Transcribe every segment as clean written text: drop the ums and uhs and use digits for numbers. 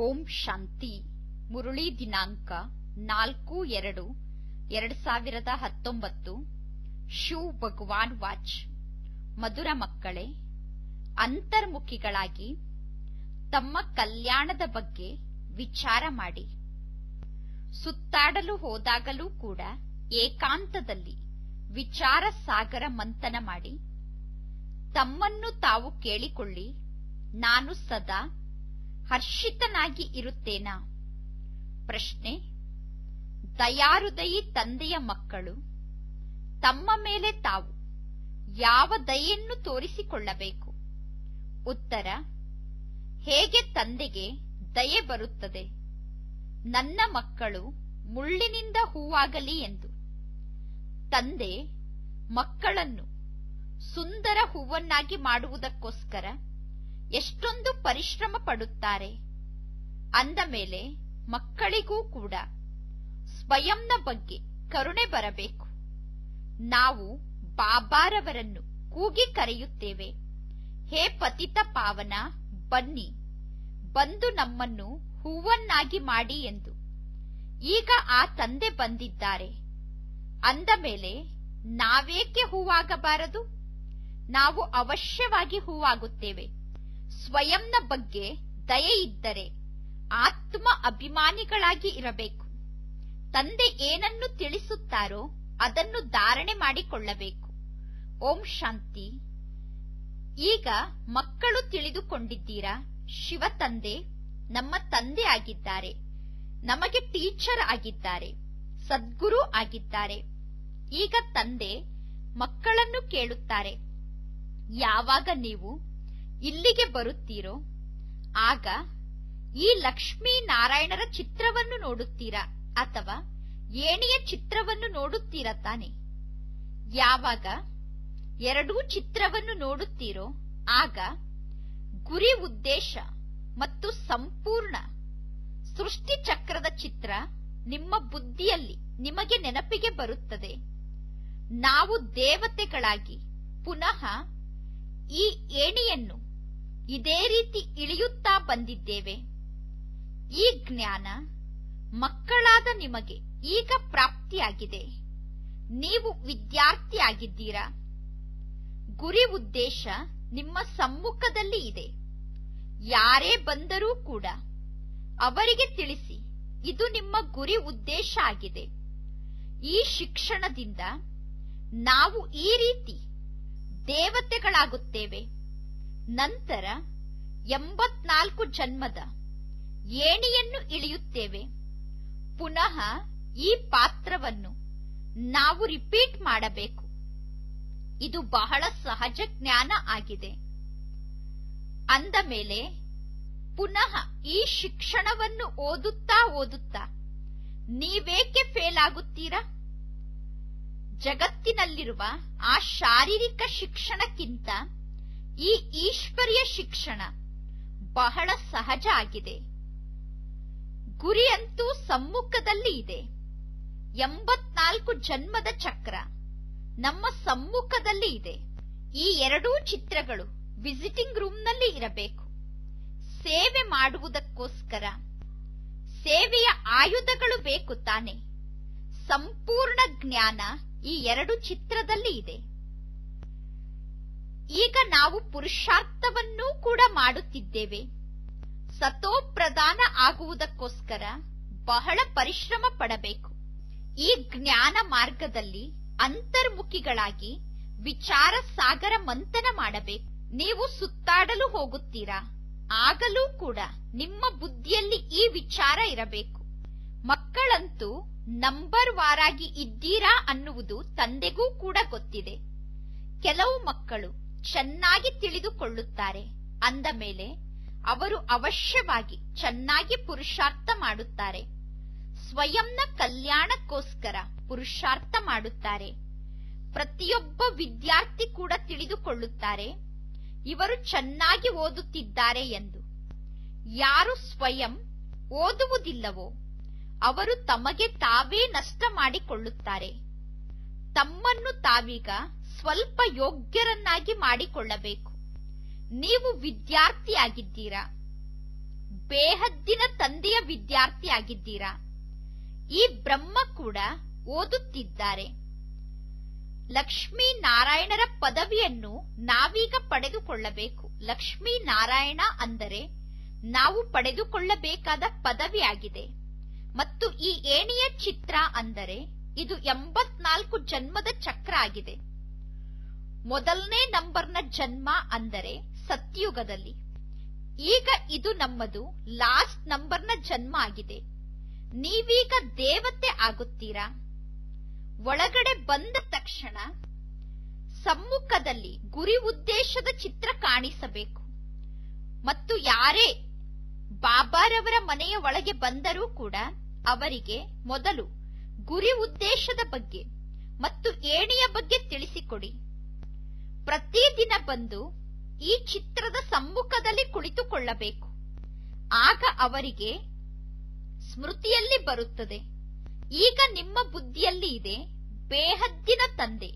ಓಂ ಶಾಂತಿ. ಮುರುಳಿ ದಿನಾಂಕ 4/2/2019. ಶಿವ್ ಭಗವಾನ್ ವಾಚ್. ಮಧುರ ಮಕ್ಕಳೇ, ಅಂತರ್ಮುಖಿಗಳಾಗಿ ತಮ್ಮ ಕಲ್ಯಾಣದ ಬಗ್ಗೆ ವಿಚಾರ ಮಾಡಿ. ಸುತ್ತಾಡಲು ಹೋದಾಗಲೂ ಕೂಡ ಏಕಾಂತದಲ್ಲಿ ವಿಚಾರ ಸಾಗರ ಮಂಥನ ಮಾಡಿ ತಮ್ಮನ್ನು ತಾವು ಕೇಳಿಕೊಳ್ಳಿ, ನಾನು ಸದಾ ಹರ್ಷಿತನಾಗಿ ಇರುತ್ತೇನಾ? ಪ್ರಶ್ನೆ: ದಯಾಹೃದಯಿ ತಂದೆಯ ಮಕ್ಕಳು ತಮ್ಮ ಮೇಲೆ ತಾವು ಯಾವ ದಯೆಯನ್ನು ತೋರಿಸಿಕೊಳ್ಳಬೇಕು? ಉತ್ತರ: ಹೇಗೆ ತಂದೆಗೆ ದಯೆ ಬರುತ್ತದೆ? ನನ್ನ ಮಕ್ಕಳು ಮುಳ್ಳಿನಿಂದ ಹೂವಾಗಲಿ ಎಂದು. ತಂದೆ ಮಕ್ಕಳನ್ನು ಸುಂದರ ಹೂವನ್ನಾಗಿ ಮಾಡುವುದಕ್ಕೋಸ್ಕರ ಎಷ್ಟೊಂದು ಪರಿಶ್ರಮ ಪಡುತ್ತಾರೆ. ಅಂದ ಮೇಲೆ ಮಕ್ಕಳಿಗೂ ಕೂಡ ಸ್ವಯಂನ ಬಗ್ಗೆ ಕರುಣೆ ಬರಬೇಕು. ನಾವು ಬಾಬಾರವರನ್ನು ಕೂಗಿ ಕರೆಯುತ್ತೇವೆ, ಹೇ ಪತಿತ ಪಾವನ, ಬನ್ನಿ, ಬಂದು ನಮ್ಮನ್ನು ಹೂವನ್ನಾಗಿ ಮಾಡಿ ಎಂದು. ಈಗ ಆ ತಂದೆ ಬಂದಿದ್ದಾರೆ. ಅಂದ ಮೇಲೆ ನಾವೇಕೆ ಹೂವಾಗಬಾರದು? ನಾವು ಅವಶ್ಯವಾಗಿ ಹೂವಾಗುತ್ತೇವೆ. ಸ್ವಯಂನ ಬಗ್ಗೆ ದಯೆ ಇದ್ದರೆ ಆತ್ಮ ಅಭಿಮಾನಿಗಳಾಗಿ ಇರಬೇಕು. ತಂದೆ ಏನನ್ನು ತಿಳಿಸುತ್ತಾರೋ ಅದನ್ನು ಧಾರಣೆ ಮಾಡಿಕೊಳ್ಳಬೇಕು. ಓಂ ಶಾಂತಿ. ಈಗ ಮಕ್ಕಳು ತಿಳಿದುಕೊಂಡಿದ್ದೀರಾ, ಶಿವ ತಂದೆ ನಮ್ಮ ತಂದೆ ಆಗಿದ್ದಾರೆ, ನಮಗೆ ಟೀಚರ್ ಆಗಿದ್ದಾರೆ, ಸದ್ಗುರು ಆಗಿದ್ದಾರೆ. ಈಗ ತಂದೆ ಮಕ್ಕಳನ್ನು ಕೇಳುತ್ತಾರೆ, ಯಾವಾಗ ನೀವು ಇಲ್ಲಿಗೆ ಬರುತ್ತೀರೋ ಆಗ ಈ ಲಕ್ಷ್ಮೀ ನಾರಾಯಣರ ಚಿತ್ರವನ್ನು ನೋಡುತ್ತೀರಾ ಅಥವಾ ಏಣಿಯ ಚಿತ್ರವನ್ನು ನೋಡುತ್ತೀರಾ ತಾನೆ? ಯಾವಾಗ ಎರಡೂ ಚಿತ್ರವನ್ನು ನೋಡುತ್ತೀರೋ ಆಗ ಗುರಿ ಉದ್ದೇಶ ಮತ್ತು ಸಂಪೂರ್ಣ ಸೃಷ್ಟಿ ಚಕ್ರದ ಚಿತ್ರ ನಿಮ್ಮ ಬುದ್ಧಿಯಲ್ಲಿ ನಿಮಗೆ ನೆನಪಿಗೆ ಬರುತ್ತದೆ. ನಾವು ದೇವತೆಗಳಾಗಿ ಪುನಃ ಈ ಏಣಿಯನ್ನು ಇದೇ ರೀತಿ ಇಳಿಯುತ್ತಾ ಬಂದಿದ್ದೇವೆ. ಈ ಜ್ಞಾನ ಮಕ್ಕಳಾದ ನಿಮಗೆ ಈಗ ಪ್ರಾಪ್ತಿಯಾಗಿದೆ. ನೀವು ವಿದ್ಯಾರ್ಥಿಯಾಗಿದ್ದೀರಾ. ಗುರಿ ಉದ್ದೇಶ ನಿಮ್ಮ ಸಮ್ಮುಖದಲ್ಲಿ ಇದೆ. ಯಾರೇ ಬಂದರೂ ಕೂಡ ಅವರಿಗೆ ತಿಳಿಸಿ, ಇದು ನಿಮ್ಮ ಗುರಿ ಉದ್ದೇಶ ಆಗಿದೆ. ಈ ಶಿಕ್ಷಣದಿಂದ ನಾವು ಈ ರೀತಿ ದೇವತೆಗಳಾಗುತ್ತೇವೆ. ನಂತರ 84 ಜನ್ಮದ ಏಣಿಯನ್ನು ಇಳಿಯುತ್ತೇವೆ. ಪುನಃ ಈ ಪಾತ್ರವನ್ನು ನಾವು ರಿಪೀಟ್ ಮಾಡಬೇಕು. ಇದು ಬಹಳ ಸಹಜ ಜ್ಞಾನ ಆಗಿದೆ. ಅಂದ ಮೇಲೆ ಪುನಃ ಈ ಶಿಕ್ಷಣವನ್ನು ಓದುತ್ತಾ ಓದುತ್ತಾ ನೀವೇಕೆ ಫೇಲ್ ಆಗುತ್ತೀರಾ? ಜಗತ್ತಿನಲ್ಲಿರುವ ಆ ಶಾರೀರಿಕ ಶಿಕ್ಷಣಕ್ಕಿಂತ ಈ ಈಶ್ವರಿಯ ಶಿಕ್ಷಣ ಬಹಳ ಸಹಜ ಆಗಿದೆ. ಗುರಿಯಂತೂ ಸಮ್ಮುಖದಲ್ಲಿ ಇದೆ. 84 ಜನ್ಮದ ಚಕ್ರ ನಮ್ಮ ಸಮ್ಮುಖದಲ್ಲಿ ಇದೆ. ಈ ಎರಡೂ ಚಿತ್ರಗಳು ವಿಸಿಟಿಂಗ್ ರೂಮ್ನಲ್ಲಿ ಇರಬೇಕು. ಸೇವೆ ಮಾಡುವುದಕ್ಕೋಸ್ಕರ ಸೇವೆಯ ಆಯುಧಗಳು ಬೇಕು ತಾನೆ. ಸಂಪೂರ್ಣ ಜ್ಞಾನ ಈ ಎರಡು ಚಿತ್ರದಲ್ಲಿ ಇದೆ. ಈಗ ನಾವು ಪುರುಷಾರ್ಥವನ್ನೂ ಕೂಡ ಮಾಡುತ್ತಿದ್ದೇವೆ. ಸತೋಪ್ರಧಾನ ಆಗುವುದಕ್ಕೋಸ್ಕರ ಬಹಳ ಪರಿಶ್ರಮ ಪಡಬೇಕು. ಈ ಜ್ಞಾನ ಮಾರ್ಗದಲ್ಲಿ ಅಂತರ್ಮುಖಿಗಳಾಗಿ ವಿಚಾರ ಸಾಗರ ಮಂಥನ ಮಾಡಬೇಕು. ನೀವು ಸುತ್ತಾಡಲು ಹೋಗುತ್ತೀರಾ, ಆಗಲೂ ಕೂಡ ನಿಮ್ಮ ಬುದ್ಧಿಯಲ್ಲಿ ಈ ವಿಚಾರ ಇರಬೇಕು. ಮಕ್ಕಳಂತೂ ನಂಬರ್ ವಾರಾಗಿ ಇದ್ದೀರಾ ಅನ್ನುವುದು ತಂದೆಗೂ ಕೂಡ ಗೊತ್ತಿದೆ. ಕೆಲವು ಮಕ್ಕಳು ಚೆನ್ನಾಗಿ ತಿಳಿದುಕೊಳ್ಳುತ್ತಾರೆ. ಅಂದ ಮೇಲೆ ಅವರು ಅವಶ್ಯವಾಗಿ ಚೆನ್ನಾಗಿ ಪುರುಷಾರ್ಥ ಮಾಡುತ್ತಾರೆ. ಸ್ವಯಂನ ಕಲ್ಯಾಣಕ್ಕೋಸ್ಕರ ಪುರುಷಾರ್ಥ ಮಾಡುತ್ತಾರೆ. ಪ್ರತಿಯೊಬ್ಬ ವಿದ್ಯಾರ್ಥಿ ಕೂಡ ತಿಳಿದುಕೊಳ್ಳುತ್ತಾರೆ, ಇವರು ಚೆನ್ನಾಗಿ ಓದುತ್ತಿದ್ದಾರೆ ಎಂದು. ಯಾರು ಸ್ವಯಂ ಓದುವುದಿಲ್ಲವೋ ಅವರು ತಮಗೆ ತಾವೇ ನಷ್ಟ ಮಾಡಿಕೊಳ್ಳುತ್ತಾರೆ. ತಮ್ಮನ್ನು ತಾವೀಗ ಸ್ವಲ್ಪ ಯೋಗ್ಯರನ್ನಾಗಿ ಮಾಡಿಕೊಳ್ಳಬೇಕು. ನೀವು ವಿದ್ಯಾರ್ಥಿಯಾಗಿದ್ದೀರಾ. ಬೇಹದ್ದಿನ ತಂದೆಯ ವಿದ್ಯಾರ್ಥಿಯಾಗಿದ್ದೀರಾ. ಈ ಬ್ರಹ್ಮ ಕೂಡ ಓದುತ್ತಿದ್ದಾರೆ. ಲಕ್ಷ್ಮೀನಾರಾಯಣರ ಪದವಿಯನ್ನು ನಾವೀಗ ಪಡೆದುಕೊಳ್ಳಬೇಕು. ಲಕ್ಷ್ಮೀನಾರಾಯಣ ಅಂದರೆ ನಾವು ಪಡೆದುಕೊಳ್ಳಬೇಕಾದ ಪದವಿಯಾಗಿದೆ. ಮತ್ತು ಈ ಏಣಿಯ ಚಿತ್ರ ಅಂದರೆ ಇದು 84 ಜನ್ಮದ ಚಕ್ರ ಆಗಿದೆ. ಮೊದಲನೇ ನಂಬರ್ನ ಜನ್ಮ ಅಂದರೆ ಸತ್ಯುಗದಲ್ಲಿ. ಈಗ ಇದು ನಮ್ಮದು ಲಾಸ್ಟ್ ನಂಬರ್ನ ಜನ್ಮ ಆಗಿದೆ. ನೀವೀಗ ದೇವತೆ ಆಗುತ್ತೀರಾ. ಒಳಗಡೆ ಬಂದ ತಕ್ಷಣ ಸಮ್ಮುಖದಲ್ಲಿ ಗುರಿ ಉದ್ದೇಶದ ಚಿತ್ರ ಕಾಣಿಸಬೇಕು. ಮತ್ತು ಯಾರೇ ಬಾಬಾರವರ ಮನೆಯ ಒಳಗೆ ಬಂದರೂ ಕೂಡ ಅವರಿಗೆ ಮೊದಲು ಗುರಿ ಉದ್ದೇಶದ ಬಗ್ಗೆ ಮತ್ತು ಏಣಿಯ ಬಗ್ಗೆ ತಿಳಿಸಿಕೊಡಿ. ಪ್ರತಿದಿನ ಬಂದು ಈ ಚಿತ್ರದ ಸಮ್ಮುಖದಲ್ಲಿ ಕುಳಿತುಕೊಳ್ಳಬೇಕು. ಆಗ ಅವರಿಗೆ ಸ್ಮೃತಿಯಲ್ಲಿ ಬರುತ್ತದೆ. ಈಗ ನಿಮ್ಮ ಬುದ್ಧಿಯಲ್ಲಿ ಇದೆ, ಬೇಹದ್ದಿನ ತಂದೆ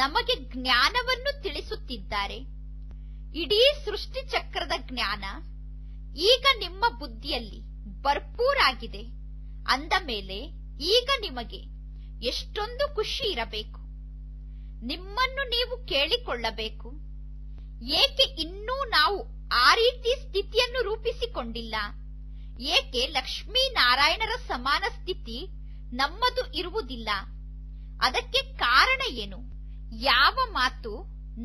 ನಮಗೆ ಜ್ಞಾನವನ್ನು ತಿಳಿಸುತ್ತಿದ್ದಾರೆ. ಇಡೀ ಸೃಷ್ಟಿ ಚಕ್ರದ ಜ್ಞಾನ ಈಗ ನಿಮ್ಮ ಬುದ್ಧಿಯಲ್ಲಿ ಭರ್ಪೂರಾಗಿದೆ. ಅಂದ ಮೇಲೆ ಈಗ ನಿಮಗೆ ಎಷ್ಟೊಂದು ಖುಷಿ ಇರಬೇಕು. ನಿಮ್ಮನ್ನು ನೀವು ಕೇಳಿಕೊಳ್ಳಬೇಕು, ಏಕೆ ಇನ್ನೂ ನಾವು ಆ ರೀತಿ ಸ್ಥಿತಿಯನ್ನು ರೂಪಿಸಿಕೊಂಡಿಲ್ಲ? ಏಕೆ ಲಕ್ಷ್ಮೀನಾರಾಯಣರ ಸಮಾನ ಸ್ಥಿತಿ ನಮ್ಮದು ಇರುವುದಿಲ್ಲ? ಅದಕ್ಕೆ ಕಾರಣ ಏನು? ಯಾವ ಮಾತು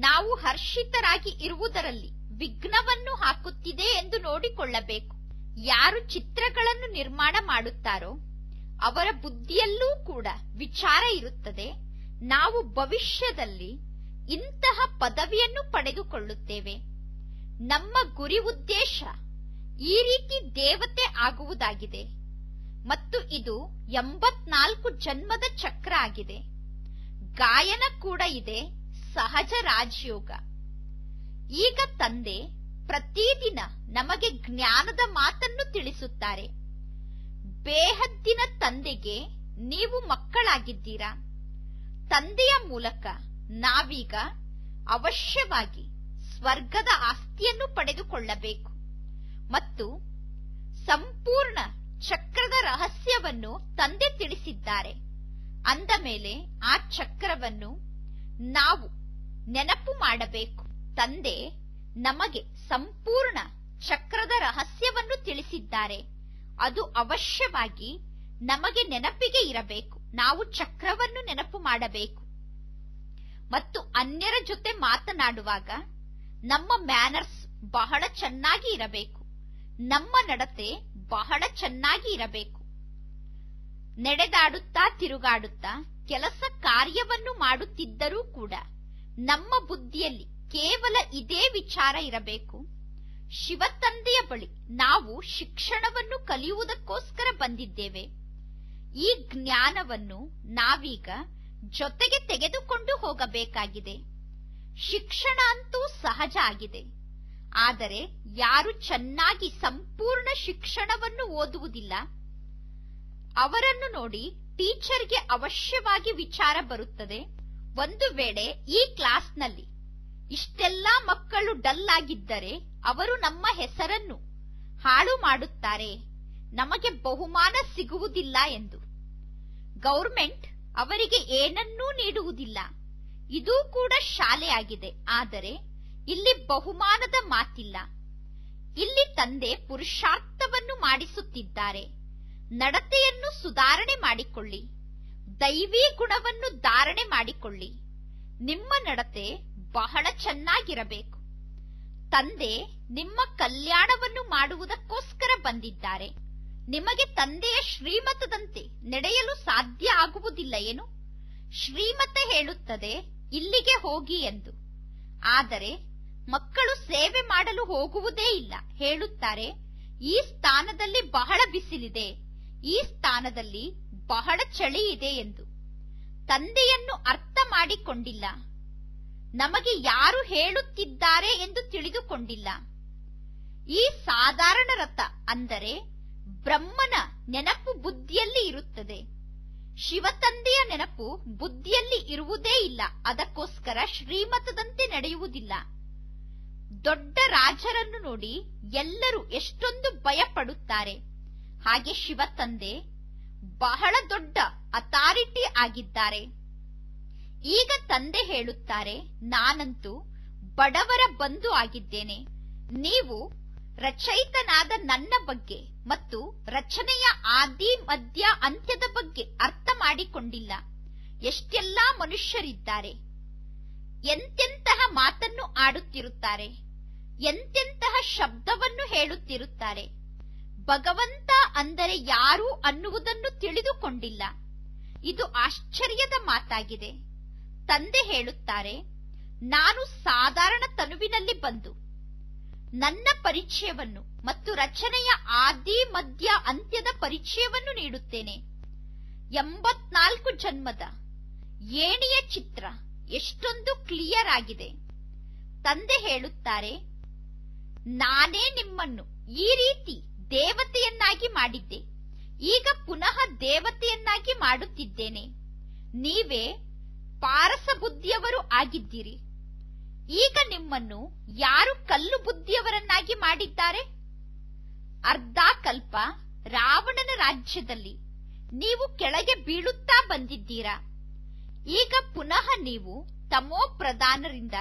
ನಾವು ಹರ್ಷಿತರಾಗಿ ಇರುವುದರಲ್ಲಿ ವಿಘ್ನವನ್ನು ಹಾಕುತ್ತಿದೆ ಎಂದು ನೋಡಿಕೊಳ್ಳಬೇಕು. ಯಾರು ಚಿತ್ರಗಳನ್ನು ನಿರ್ಮಾಣ ಮಾಡುತ್ತಾರೋ ಅವರ ಬುದ್ಧಿಯಲ್ಲೂ ಕೂಡ ವಿಚಾರ ಇರುತ್ತದೆ, ನಾವು ಭವಿಷ್ಯದಲ್ಲಿ ಇಂತಹ ಪದವಿಯನ್ನು ಪಡೆದುಕೊಳ್ಳುತ್ತೇವೆ. ನಮ್ಮ ಗುರಿ ಉದ್ದೇಶ ಈ ರೀತಿ ದೇವತೆ ಆಗುವುದಾಗಿದೆ. ಮತ್ತು ಇದು 84 ಜನ್ಮದ ಚಕ್ರ ಆಗಿದೆ. ಗಾಯನ ಕೂಡ ಇದೆ, ಸಹಜ ರಾಜಯೋಗ. ಈಗ ತಂದೆ ಪ್ರತಿದಿನ ನಮಗೆ ಜ್ಞಾನದ ಮಾತನ್ನು ತಿಳಿಸುತ್ತಾರೆ. ಬೇಹದ್ದಿನ ತಂದೆಗೆ ನೀವು ಮಕ್ಕಳಾಗಿದ್ದೀರಾ. ತಂದೆಯ ಮೂಲಕ ನಾವೀಗ ಅವಶ್ಯವಾಗಿ ಸ್ವರ್ಗದ ಆಸ್ತಿಯನ್ನು ಪಡೆದುಕೊಳ್ಳಬೇಕು. ಮತ್ತು ಸಂಪೂರ್ಣ ಚಕ್ರದ ರಹಸ್ಯವನ್ನು ತಂದೆ ತಿಳಿಸಿದ್ದಾರೆ. ಅಂದ ಮೇಲೆ ಆ ಚಕ್ರವನ್ನು ನಾವು ನೆನಪು ಮಾಡಬೇಕು. ತಂದೆ ನಮಗೆ ಸಂಪೂರ್ಣ ಚಕ್ರದ ರಹಸ್ಯವನ್ನು ತಿಳಿಸಿದ್ದಾರೆ. ಅದು ಅವಶ್ಯವಾಗಿ ನಮಗೆ ನೆನಪಿಗೆ ಇರಬೇಕು. ನಾವು ಚಕ್ರವನ್ನು ನೆನಪು ಮಾಡಬೇಕು. ಮತ್ತು ಅನ್ಯರ ಜೊತೆ ಮಾತನಾಡುವಾಗ ನಮ್ಮ ಮ್ಯಾನರ್ಸ್ ಬಹಳ ಚೆನ್ನಾಗಿ ಇರಬೇಕು. ನಮ್ಮ ನಡತೆ ಬಹಳ ಚೆನ್ನಾಗಿ ಇರಬೇಕು. ನಡೆದಾಡುತ್ತಾ ತಿರುಗಾಡುತ್ತಾ ಕೆಲಸ ಕಾರ್ಯವನ್ನು ಮಾಡುತ್ತಿದ್ದರೂ ಕೂಡ ನಮ್ಮ ಬುದ್ಧಿಯಲ್ಲಿ ಕೇವಲ ಇದೇ ವಿಚಾರ ಇರಬೇಕು, ಶಿವತಂದೆಯ ಬಳಿ ನಾವು ಶಿಕ್ಷಣವನ್ನು ಕಲಿಯುವುದಕ್ಕೋಸ್ಕರ ಬಂದಿದ್ದೇವೆ. ಈ ಜ್ಞಾನವನ್ನು ನಾವೀಗ ಜೊತೆಗೆ ತೆಗೆದುಕೊಂಡು ಹೋಗಬೇಕಾಗಿದೆ. ಶಿಕ್ಷಣ ಅಂತೂ ಸಹಜ ಆಗಿದೆ. ಆದರೆ ಯಾರು ಚೆನ್ನಾಗಿ ಸಂಪೂರ್ಣ ಶಿಕ್ಷಣವನ್ನು ಓದುವುದಿಲ್ಲ ಅವರನ್ನು ನೋಡಿ ಟೀಚರ್ಗೆ ಅವಶ್ಯವಾಗಿ ವಿಚಾರ ಬರುತ್ತದೆ, ಒಂದು ವೇಳೆ ಈ ಕ್ಲಾಸ್ನಲ್ಲಿ ಇಷ್ಟೆಲ್ಲಾ ಮಕ್ಕಳು ಡಲ್ ಆಗಿದ್ದರೆ ಅವರು ನಮ್ಮ ಹೆಸರನ್ನು ಹಾಳು ಮಾಡುತ್ತಾರೆ, ನಮಗೆ ಬಹುಮಾನ ಸಿಗುವುದಿಲ್ಲ ಎಂದು. ಗೌರ್ಮೆಂಟ್ ಅವರಿಗೆ ಏನನ್ನೂ ನೀಡುವುದಿಲ್ಲ. ಇದೂ ಕೂಡ ಶಾಲೆಯಾಗಿದೆ. ಆದರೆ ಇಲ್ಲಿ ಬಹುಮಾನದ ಮಾತಿಲ್ಲ. ಇಲ್ಲಿ ತಂದೆ ಪುರುಷಾರ್ಥವನ್ನು ಮಾಡಿಸುತ್ತಿದ್ದಾರೆ. ನಡತೆಯನ್ನು ಸುಧಾರಣೆ ಮಾಡಿಕೊಳ್ಳಿ, ದೈವಿ ಗುಣವನ್ನು ಧಾರಣೆ ಮಾಡಿಕೊಳ್ಳಿ. ನಿಮ್ಮ ನಡತೆ ಬಹಳ ಚೆನ್ನಾಗಿರಬೇಕು. ತಂದೆ ನಿಮ್ಮ ಕಲ್ಯಾಣವನ್ನು ಮಾಡುವುದಕ್ಕೋಸ್ಕರ ಬಂದಿದ್ದಾರೆ. ನಿಮಗೆ ತಂದೆಯ ಶ್ರೀಮತದಂತೆ ನಡೆಯಲು ಸಾಧ್ಯ ಆಗುವುದಿಲ್ಲ ಏನು? ಶ್ರೀಮತ ಹೇಳುತ್ತದೆ ಇಲ್ಲಿಗೆ ಹೋಗಿ ಎಂದು. ಆದರೆ ಮಕ್ಕಳು ಸೇವೆ ಮಾಡಲು ಹೋಗುವುದೇ ಇಲ್ಲ. ಹೇಳುತ್ತಾರೆ ಈ ಸ್ಥಾನದಲ್ಲಿ ಬಹಳ ಬಿಸಿಲಿದೆ, ಈ ಸ್ಥಾನದಲ್ಲಿ ಬಹಳ ಚಳಿ ಇದೆ ಎಂದು. ತಂದೆಯನ್ನು ಅರ್ಥ ಮಾಡಿಕೊಂಡಿಲ್ಲ. ನಮಗೆ ಯಾರು ಹೇಳುತ್ತಿದ್ದಾರೆ ಎಂದು ತಿಳಿದುಕೊಂಡಿಲ್ಲ. ಈ ಸಾಧಾರಣ ರಥ ಅಂದರೆ ಬ್ರಹ್ಮನ ನೆನಪು ಬುದ್ಧಿಯಲ್ಲಿ ಇರುತ್ತದೆ. ಶಿವತಂದೆಯ ನೆನಪು ಬುದ್ಧಿಯಲ್ಲಿ ಇರುವುದೇ ಇಲ್ಲ. ಅದಕ್ಕೋಸ್ಕರ ಶ್ರೀಮತದಂತೆ ನಡೆಯುವುದಿಲ್ಲ. ದೊಡ್ಡ ರಾಜರನ್ನು ನೋಡಿ ಎಲ್ಲರೂ ಎಷ್ಟೊಂದು ಭಯ ಪಡುತ್ತಾರೆ. ಹಾಗೆ ಶಿವ ತಂದೆ ಬಹಳ ದೊಡ್ಡ ಅಥಾರಿಟಿ ಆಗಿದ್ದಾರೆ. ಈಗ ತಂದೆ ಹೇಳುತ್ತಾರೆ, ನಾನಂತೂ ಬಡವರ ಬಂಧು ಆಗಿದ್ದೇನೆ. ನೀವು ರಚಯಿತನಾದ ನನ್ನ ಬಗ್ಗೆ ಮತ್ತು ರಚನೆಯ ಆದಿ ಮಧ್ಯ ಅಂತ್ಯದ ಬಗ್ಗೆ ಅರ್ಥ ಮಾಡಿಕೊಂಡಿಲ್ಲ. ಎಷ್ಟೆಲ್ಲಾ ಮನುಷ್ಯರಿದ್ದಾರೆ, ಎಂತೆಂತಹ ಮಾತನ್ನು ಆಡುತ್ತಿರುತ್ತಾರೆ, ಎಂತೆಂತಹ ಶಬ್ದವನ್ನು ಹೇಳುತ್ತಿರುತ್ತಾರೆ. ಭಗವಂತ ಅಂದರೆ ಯಾರು ಅನ್ನುವುದನ್ನು ತಿಳಿದುಕೊಂಡಿಲ್ಲ. ಇದು ಆಶ್ಚರ್ಯದ ಮಾತಾಗಿದೆ. ತಂದೆ ಹೇಳುತ್ತಾರೆ, ನಾನು ಸಾಧಾರಣ ತನುವಿನಲ್ಲಿ ಬಂದು ನನ್ನ ಪರಿಚಯವನ್ನು ಮತ್ತು ರಚನೆಯ ಆದಿ ಮಧ್ಯ ಅಂತ್ಯದ ಪರಿಚಯವನ್ನು ನೀಡುತ್ತೇನೆ. 84 ಜನ್ಮದ ಏಣಿಯ ಚಿತ್ರ ಎಷ್ಟೊಂದು ಕ್ಲಿಯರ್ ಆಗಿದೆ. ತಂದೆ ಹೇಳುತ್ತಾರೆ, ನಾನೇ ನಿಮ್ಮನ್ನು ಈ ರೀತಿ ದೇವತೆಯನ್ನಾಗಿ ಮಾಡಿದ್ದೆ, ಈಗ ಪುನಃ ದೇವತೆಯನ್ನಾಗಿ ಮಾಡುತ್ತಿದ್ದೇನೆ. ನೀವೇ ಪಾರಸ ಬುದ್ಧಿಯವರು ಆಗಿದ್ದೀರಿ. ಈಗ ನಿಮ್ಮನ್ನು ಯಾರು ಕಲ್ಲು ಬುದ್ಧಿಯವರನ್ನಾಗಿ ಮಾಡಿದ್ದಾರೆ? ಅರ್ಧ ಕಲ್ಪ ರಾವಣನ ರಾಜ್ಯದಲ್ಲಿ ನೀವು ಕೆಳಗೆ ಬೀಳುತ್ತಾ ಬಂದಿದ್ದೀರಾ. ಈಗ ಪುನಃ ನೀವು ತಮೋ ಪ್ರಧಾನರಿಂದ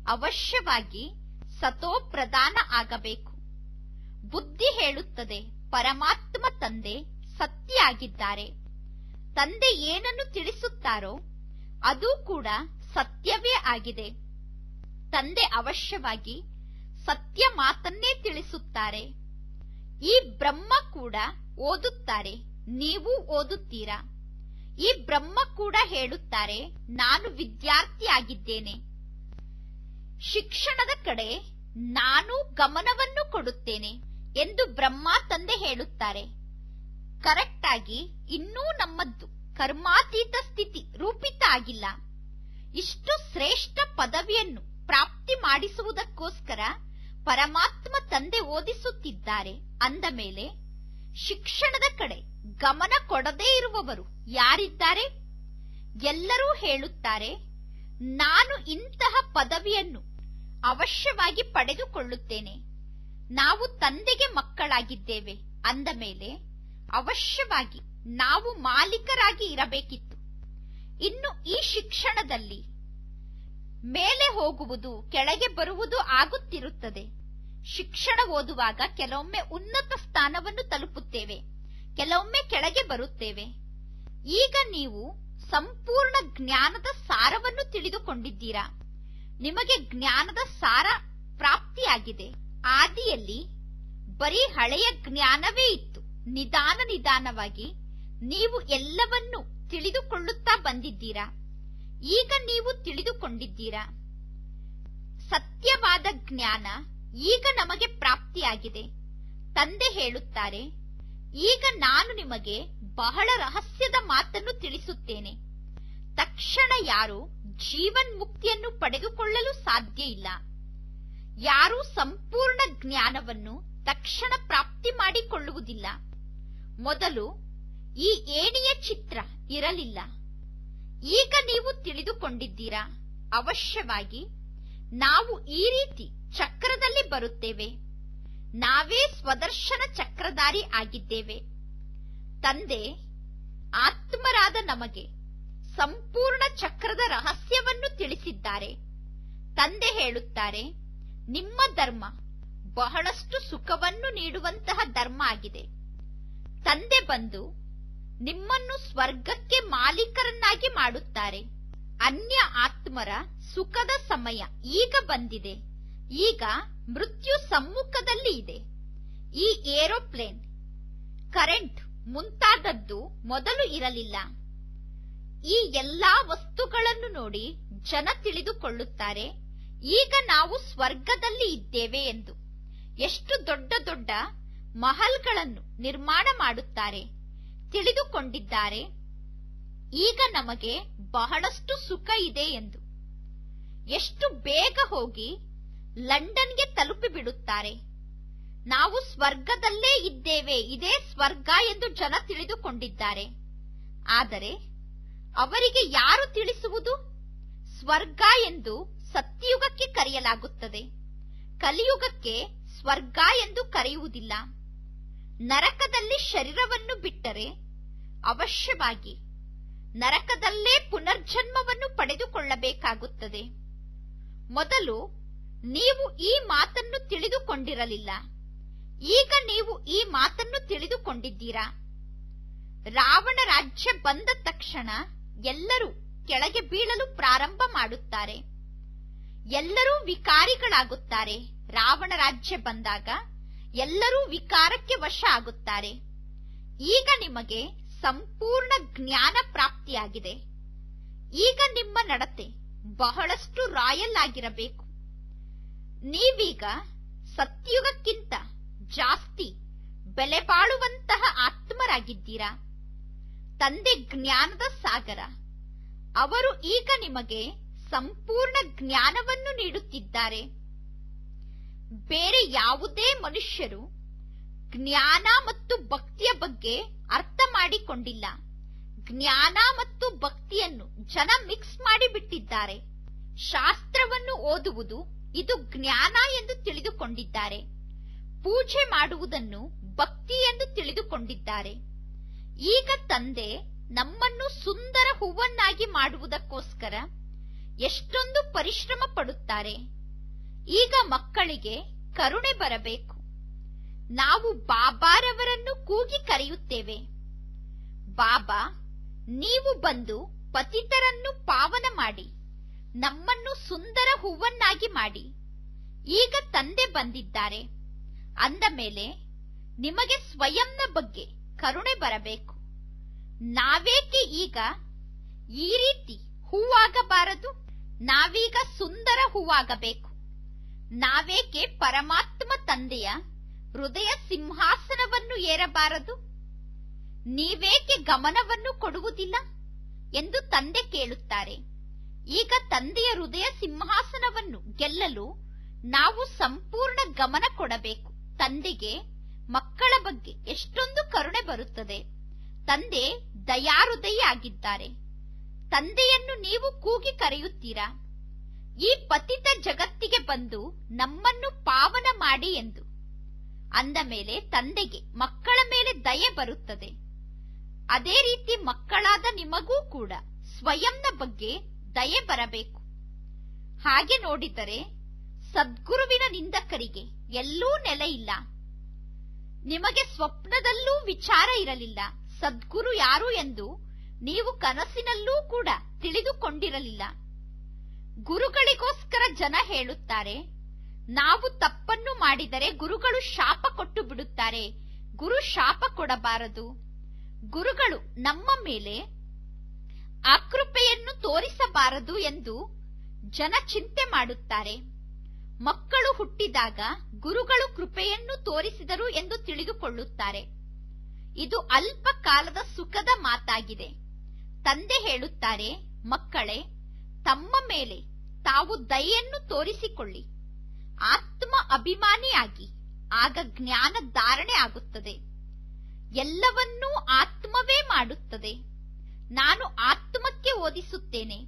ಅವಶ್ಯವಾಗಿ ಸತೋ ಪ್ರಧಾನ ಆಗಬೇಕು. ಬುದ್ಧಿ ಹೇಳುತ್ತದೆ, ಪರಮಾತ್ಮ ತಂದೆ ಸತ್ಯ ಆಗಿದ್ದಾರೆ. ತಂದೆ ಏನನ್ನು ತಿಳಿಸುತ್ತಾರೋ ಅದು ಕೂಡ ಸತ್ಯವೇ ಆಗಿದೆ. ತಂದೆ ಅವಶ್ಯವಾಗಿ ಸತ್ಯ ಮಾತನ್ನೇ ತಿಳಿಸುತ್ತಾರೆ. ಈ ಬ್ರಹ್ಮ ಕೂಡ ಓದುತ್ತಾರೆ, ನೀವು ಓದುತ್ತೀರಾ. ಈ ಬ್ರಹ್ಮ ಕೂಡ ಹೇಳುತ್ತಾರೆ, ನಾನು ವಿದ್ಯಾರ್ಥಿ ಆಗಿದ್ದೇನೆ. ಶಿಕ್ಷಣದ ಕಡೆ ನಾನು ಗಮನವನ್ನು ಕೊಡುತ್ತೇನೆ ಎಂದು ಬ್ರಹ್ಮ ತಂದೆ ಹೇಳುತ್ತಾರೆ. ಕರೆಕ್ಟ್ ಆಗಿ ಇನ್ನೂ ನಮ್ಮದ್ದು ಕರ್ಮಾತೀತ ಸ್ಥಿತಿ ರೂಪಿತ ಆಗಿಲ್ಲ. ಇಷ್ಟು ಶ್ರೇಷ್ಠ ಪದವಿಯನ್ನು ಪ್ರಾಪ್ತಿ ಮಾಡಿಸುವುದಕ್ಕೋಸ್ಕರ ಪರಮಾತ್ಮ ತಂದೆ ಓದಿಸುತ್ತಿದ್ದಾರೆ. ಅಂದ ಮೇಲೆ ಶಿಕ್ಷಣದ ಕಡೆ ಗಮನ ಕೊಡದೇ ಇರುವವರು ಯಾರಿದ್ದಾರೆ? ಎಲ್ಲರೂ ಹೇಳುತ್ತಾರೆ, ನಾನು ಇಂತಹ ಪದವಿಯನ್ನು ಅವಶ್ಯವಾಗಿ ಪಡೆದುಕೊಳ್ಳುತ್ತೇನೆ. ನಾವು ತಂದೆಗೆ ಮಕ್ಕಳಾಗಿದ್ದೇವೆ ಅಂದ ಮೇಲೆ ಅವಶ್ಯವಾಗಿ ನಾವು ಮಾಲೀಕರಾಗಿ ಇರಬೇಕಿತ್ತು. ಇನ್ನು ಈ ಶಿಕ್ಷಣದಲ್ಲಿ ಮೇಲೆ ಹೋಗುವುದು ಕೆಳಗೆ ಬರುವುದು ಆಗುತ್ತಿರುತ್ತದೆ. ಶಿಕ್ಷಣ ಓದುವಾಗ ಕೆಲವೊಮ್ಮೆ ಉನ್ನತ ಸ್ಥಾನವನ್ನು ತಲುಪುತ್ತೇವೆ, ಕೆಲವೊಮ್ಮೆ ಕೆಳಗೆ ಬರುತ್ತೇವೆ. ಈಗ ನೀವು ಸಂಪೂರ್ಣ ಜ್ಞಾನದ ಸಾರವನ್ನು ತಿಳಿದುಕೊಂಡಿದ್ದೀರಾ. ನಿಮಗೆ ಜ್ಞಾನದ ಸಾರ ಪ್ರಾಪ್ತಿಯಾಗಿದೆ. ಆದಿಯಲ್ಲಿ ಬರೀ ಹಳೆಯ ಜ್ಞಾನವೇ ಇತ್ತು. ನಿಧಾನ ನಿಧಾನವಾಗಿ ನೀವು ಎಲ್ಲವನ್ನೂ ತಿಳಿದುಕೊಳ್ಳುತ್ತಾ ಬಂದಿದ್ದೀರಾ. ಈಗ ನೀವು ತಿಳಿದುಕೊಂಡಿದ್ದೀರಾ. ಸತ್ಯವಾದ ಜ್ಞಾನ ಈಗ ನಮಗೆ ಪ್ರಾಪ್ತಿಯಾಗಿದೆ. ತಂದೆ ಹೇಳುತ್ತಾರೆ, ಈಗ ನಾನು ನಿಮಗೆ ಬಹಳ ರಹಸ್ಯದ ಮಾತನ್ನು ತಿಳಿಸುತ್ತೇನೆ. ತಕ್ಷಣ ಯಾರು ಜೀವನ್ ಮುಕ್ತಿಯನ್ನು ಪಡೆದುಕೊಳ್ಳಲು ಸಾಧ್ಯ ಇಲ್ಲ. ಯಾರೂ ಸಂಪೂರ್ಣ ಜ್ಞಾನವನ್ನು ತಕ್ಷಣ ಪ್ರಾಪ್ತಿ ಮಾಡಿಕೊಳ್ಳುವುದಿಲ್ಲ. ಮೊದಲು ಈ ಏಣಿಯ ಚಿತ್ರ ಇರಲಿಲ್ಲ. ಈಗ ನೀವು ತಿಳಿದುಕೊಂಡಿದ್ದೀರಾ. ಅವಶ್ಯವಾಗಿ ನಾವು ಈ ರೀತಿ ಚಕ್ರದಲ್ಲಿ ಬರುತ್ತೇವೆ. ನಾವೇ ಸ್ವದರ್ಶನ ಚಕ್ರಧಾರಿ ಆಗಿದ್ದೇವೆ. ತಂದೆ ಆತ್ಮರಾದ ನಮಗೆ ಸಂಪೂರ್ಣ ಚಕ್ರದ ರಹಸ್ಯವನ್ನು ತಿಳಿಸಿದ್ದಾರೆ. ತಂದೆ ಹೇಳುತ್ತಾರೆ, ನಿಮ್ಮ ಧರ್ಮ ಬಹಳಷ್ಟು ಸುಖವನ್ನು ನೀಡುವಂತಹ ಧರ್ಮ ಆಗಿದೆ. ತಂದೆ ಬಂದು ನಿಮ್ಮನ್ನು ಸ್ವರ್ಗಕ್ಕೆ ಮಾಲೀಕರನ್ನಾಗಿ ಮಾಡುತ್ತಾರೆ. ಅನ್ಯ ಆತ್ಮರ ಸುಖದ ಸಮಯ ಈಗ ಬಂದಿದೆ. ಈಗ ಮೃತ್ಯು ಸಮ್ಮುಖದಲ್ಲಿ ಇದೆ. ಈ ಏರೋಪ್ಲೇನ್, ಕರೆಂಟ್ ಮುಂತಾದದ್ದು ಮೊದಲು ಇರಲಿಲ್ಲ. ಈ ಎಲ್ಲಾ ವಸ್ತುಗಳನ್ನು ನೋಡಿ ಜನ ತಿಳಿದುಕೊಳ್ಳುತ್ತಾರೆ, ಈಗ ನಾವು ಸ್ವರ್ಗದಲ್ಲಿ ಇದ್ದೇವೆ ಎಂದು. ಎಷ್ಟು ದೊಡ್ಡ ದೊಡ್ಡ ಮಹಲ್ಗಳನ್ನು ನಿರ್ಮಾಣ ಮಾಡುತ್ತಾರೆ. ತಿಳಿದುಕೊಂಡಿದ್ದಾರೆ, ಈಗ ನಮಗೆ ಬಹಳಷ್ಟು ಸುಖ ಇದೆ ಎಂದು. ಎಷ್ಟು ಬೇಗ ಹೋಗಿ ಲಂಡನ್ಗೆ ತಲುಪಿಬಿಡುತ್ತಾರೆ. ನಾವು ಸ್ವರ್ಗದಲ್ಲೇ ಇದ್ದೇವೆ, ಇದೇ ಸ್ವರ್ಗ ಎಂದು ಜನ ತಿಳಿದುಕೊಂಡಿದ್ದಾರೆ. ಆದರೆ ಅವರಿಗೆ ಯಾರು ತಿಳಿಸುವುದು? ಸ್ವರ್ಗ ಎಂದು ಸತ್ಯಯುಗಕ್ಕೆ ಕರೆಯಲಾಗುತ್ತದೆ. ಕಲಿಯುಗಕ್ಕೆ ಸ್ವರ್ಗ ಎಂದು ಕರೆಯುವುದಿಲ್ಲ. ನರಕದಲ್ಲಿ ಶರೀರವನ್ನು ಬಿಟ್ಟರೆ ಅವಶ್ಯವಾಗಿ ನರಕದಲ್ಲೇ ಪುನರ್ಜನ್ಮವನ್ನು ಪಡೆದುಕೊಳ್ಳಬೇಕಾಗುತ್ತದೆ. ಮೊದಲು ನೀವು ಈ ಮಾತನ್ನು ತಿಳಿದುಕೊಂಡಿರಲಿಲ್ಲ. ಈಗ ನೀವು ಈ ಮಾತನ್ನು ತಿಳಿದುಕೊಂಡಿದ್ದೀರಾ. ರಾವಣ ರಾಜ್ಯ ಬಂದ ತಕ್ಷಣ ಎಲ್ಲರೂ ಕೆಳಗೆ ಬೀಳಲು ಪ್ರಾರಂಭ ಮಾಡುತ್ತಾರೆ. ಎಲ್ಲರೂ ವಿಕಾರಿಗಳಾಗುತ್ತಾರೆ. ರಾವಣ ರಾಜ್ಯ ಬಂದಾಗ ಎಲ್ಲರೂ ವಿಕಾರಕ್ಕೆ ವಶ ಆಗುತ್ತಾರೆ. ಈಗ ನಿಮಗೆ ಸಂಪೂರ್ಣ ಜ್ಞಾನ ಪ್ರಾಪ್ತಿಯಾಗಿದೆ. ಈಗ ನಿಮ್ಮ ನಡತೆ ಬಹಳಷ್ಟು ರಾಯಲ್ ಆಗಿರಬೇಕು. ನೀವೀಗ ಸತ್ಯುಗಕ್ಕಿಂತ ಜಾಸ್ತಿ ಬೆಲೆ ಬಾಳುವಂತಹ ಆತ್ಮರಾಗಿದ್ದೀರಾ. ತಂದೆ ಜ್ಞಾನದ ಸಾಗರ. ಅವರು ಈಗ ನಿಮಗೆ ಸಂಪೂರ್ಣ ಜ್ಞಾನವನ್ನು ನೀಡುತ್ತಿದ್ದಾರೆ. ಬೇರೆ ಯಾವುದೇ ಮನುಷ್ಯರು ಜ್ಞಾನ ಮತ್ತು ಭಕ್ತಿಯ ಬಗ್ಗೆ ಅರ್ಥ ಮಾಡಿಕೊಂಡಿಲ್ಲ. ಜ್ಞಾನ ಮತ್ತು ಭಕ್ತಿಯನ್ನು ಜನ ಮಿಕ್ಸ್ ಮಾಡಿಬಿಟ್ಟಿದ್ದಾರೆ. ಶಾಸ್ತ್ರವನ್ನು ಓದುವುದು ಇದು ಜ್ಞಾನ ಎಂದು ತಿಳಿದುಕೊಂಡಿದ್ದಾರೆ. ಪೂಜೆ ಮಾಡುವುದನ್ನು ಭಕ್ತಿ ಎಂದು ತಿಳಿದುಕೊಂಡಿದ್ದಾರೆ. ಈಗ ತಂದೆ ನಮ್ಮನ್ನು ಸುಂದರ ಹೂವನ್ನಾಗಿ ಮಾಡುವುದಕ್ಕೋಸ್ಕರ ಎಷ್ಟೊಂದು ಪರಿಶ್ರಮ ಪಡುತ್ತಾರೆ. ಈಗ ಮಕ್ಕಳಿಗೆ ಕರುಣೆ ಬರಬೇಕು. ನಾವು ಬಾಬಾರವರನ್ನು ಕೂಗಿ ಕರೆಯುತ್ತೇವೆ. ಬಾಬಾ, ನೀವು ಬಂದು ಪತಿತರನ್ನು ಪಾವನ ಮಾಡಿ, ನಮ್ಮನ್ನು ಸುಂದರ ಹೂವನ್ನಾಗಿ ಮಾಡಿ. ಈಗ ತಂದೆ ಬಂದಿದ್ದಾರೆ ಅಂದ ಮೇಲೆ ನಿಮಗೆ ಸ್ವಯಂನ ಬಗ್ಗೆ ಕರುಣೆ ಬರಬೇಕು. ನಾವೇಕೆ ಈಗ ಈ ರೀತಿ ಹೂವಾಗಬಾರದು? ನಾವೀಗ ಸುಂದರ ಹೂವಾಗಬೇಕು. ನಾವೇಕೆ ಪರಮಾತ್ಮ ತಂದೆಯ ಹೃದಯ ಸಿಂಹಾಸನವನ್ನು ಏರಬಾರದು? ನೀವೇಕೆ ಗಮನವನ್ನು ಕೊಡುವುದಿಲ್ಲ ಎಂದು ತಂದೆ ಕೇಳುತ್ತಾರೆ. ಈಗ ತಂದೆಯ ಹೃದಯ ಸಿಂಹಾಸನವನ್ನು ಗೆಲ್ಲಲು ನಾವು ಸಂಪೂರ್ಣ ಗಮನ ಕೊಡಬೇಕು. ತಂದೆಗೆ ಮಕ್ಕಳ ಬಗ್ಗೆ ಎಷ್ಟೊಂದು ಕರುಣೆ ಬರುತ್ತದೆ. ತಂದೆ ದಯಾಹೃದಯಿ ಆಗಿದ್ದಾರೆ. ತಂದೆಯನ್ನು ನೀವು ಕೂಗಿ ಕರೆಯುತ್ತೀರಾ, ಈ ಪತಿತ ಜಗತ್ತಿಗೆ ಬಂದು ನಮ್ಮನ್ನು ಪಾವನ ಮಾಡಿ ಎಂದು. ಅಂದ ಮೇಲೆ ತಂದೆಗೆ ಮಕ್ಕಳ ಮೇಲೆ ದಯೆ ಬರುತ್ತದೆ. ಅದೇ ರೀತಿ ಮಕ್ಕಳಾದ ನಿಮಗೂ ಕೂಡ ಸ್ವಯಂನ ಬಗ್ಗೆ ದಯೆ ಬರಬೇಕು. ಹಾಗೆ ನೋಡಿದರೆ ಸದ್ಗುರುವಿನ ನಿಂದಕರಿಗೆ ಎಲ್ಲೂ ನೆಲೆ ಇಲ್ಲ. ನಿಮಗೆ ಸ್ವಪ್ನದಲ್ಲೂ ವಿಚಾರ ಇರಲಿಲ್ಲ. ಸದ್ಗುರು ಯಾರು ಎಂದು ನೀವು ಕನಸಿನಲ್ಲೂ ಕೂಡ ತಿಳಿದುಕೊಂಡಿರಲಿಲ್ಲ. ಗುರುಗಳಿಗೋಸ್ಕರ ಜನ ಹೇಳುತ್ತಾರೆ, ನಾವು ತಪ್ಪನ್ನು ಮಾಡಿದರೆ ಗುರುಗಳು ಶಾಪ ಕೊಟ್ಟು ಬಿಡುತ್ತಾರೆ. ಗುರು ಶಾಪ ಕೊಡಬಾರದು. ಗುರುಗಳು ನಮ್ಮ ಮೇಲೆ ಅಕೃಪೆಯನ್ನು ತೋರಿಸಬಾರದು ಎಂದು ಜನ ಚಿಂತೆ ಮಾಡುತ್ತಾರೆ. ಮಕ್ಕಳು ಹುಟ್ಟಿದಾಗ ಗುರುಗಳು ಕೃಪೆಯನ್ನು ತೋರಿಸಿದರು ಎಂದು ತಿಳಿದುಕೊಳ್ಳುತ್ತಾರೆ. ಇದು ಅಲ್ಪ ಕಾಲದ ಸುಖದ ಮಾತಾಗಿದೆ. ತಂದೆ ಹೇಳುತ್ತಾರೆ, ಮಕ್ಕಳೇ, ತಮ್ಮ ಮೇಲೆ ತಾವು ದಯೆಯನ್ನು ತೋರಿಸಿಕೊಳ್ಳಿ. ಆತ್ಮ ಅಭಿಮಾನಿಯಾಗಿ, ಆಗ ಜ್ಞಾನ ಧಾರಣೆ ಆಗುತ್ತದೆ. ಎಲ್ಲವನ್ನೂ ಆತ್ಮವೇ ಮಾಡುತ್ತದೆ. ನಾನು ಆತ್ಮಕ್ಕೆ ಓದಿಸುತ್ತೇನೆ.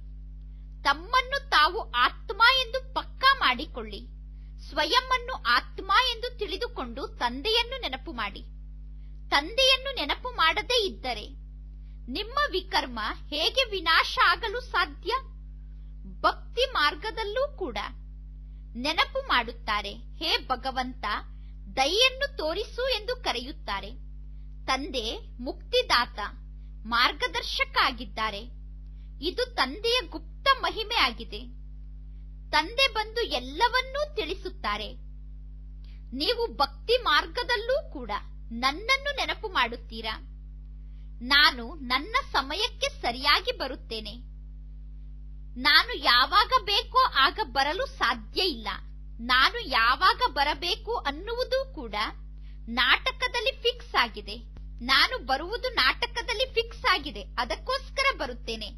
ತಮ್ಮನ್ನು ತಾವು ಆತ್ಮ ಎಂದು ಪಕ್ಕಾ ಮಾಡಿಕೊಳ್ಳಿ. ಸ್ವಯಂವನ್ನು ಆತ್ಮ ಎಂದು ತಿಳಿದುಕೊಂಡು ತಂದೆಯನ್ನು ನೆನಪು ಮಾಡಿ. ತಂದೆಯನ್ನು ನೆನಪು ಮಾಡದೇ ಇದ್ದರೆ ನಿಮ್ಮ ವಿಕರ್ಮ ಹೇಗೆ ವಿನಾಶ ಆಗಲು ಸಾಧ್ಯ? ಭಕ್ತಿ ಮಾರ್ಗದಲ್ಲೂ ಕೂಡ ನೆನಪು ಮಾಡುತ್ತಾರೆ. ಹೇ ಭಗವಂತ, ದಯೆಯನ್ನು ತೋರಿಸು ಎಂದು ಕರೆಯುತ್ತಾರೆ. ತಂದೆ ಮುಕ್ತಿದಾತ, ಮಾರ್ಗದರ್ಶಕ ಆಗಿದ್ದಾರೆ. ಇದು ತಂದೆಯ ಗುಪ್ತ ಮಹಿಮೆ ಆಗಿದೆ. ತಂದೆ ಬಂದು ಎಲ್ಲವನ್ನೂ ತಿಳಿಸುತ್ತಾರೆ. ನೀವು ಭಕ್ತಿ ಮಾರ್ಗದಲ್ಲೂ ಕೂಡ ನನ್ನನ್ನು ನೆನಪು ಮಾಡುತ್ತೀರಾ. ನಾನು ನನ್ನ ಸಮಯಕ್ಕೆ ಸರಿಯಾಗಿ ಬರುತ್ತೇನೆ. ನಾನು ಯಾವಾಗ ಬೇಕೋ ಆಗ ಬರಲು ಸಾಧ್ಯ ಇಲ್ಲ. ನಾನು ಯಾವಾಗ ಬರಬೇಕು ಅನ್ನುವುದು ಕೂಡ ನಾಟಕದಲ್ಲಿ ಫಿಕ್ಸ್ ಆಗಿದೆ. ನಾನು ಬರುವುದು ನಾಟಕದಲ್ಲಿ ಫಿಕ್ಸ್ ಆಗಿದೆ, ಅದಕ್ಕೋಸ್ಕರ ಬರುತ್ತೇನೆ.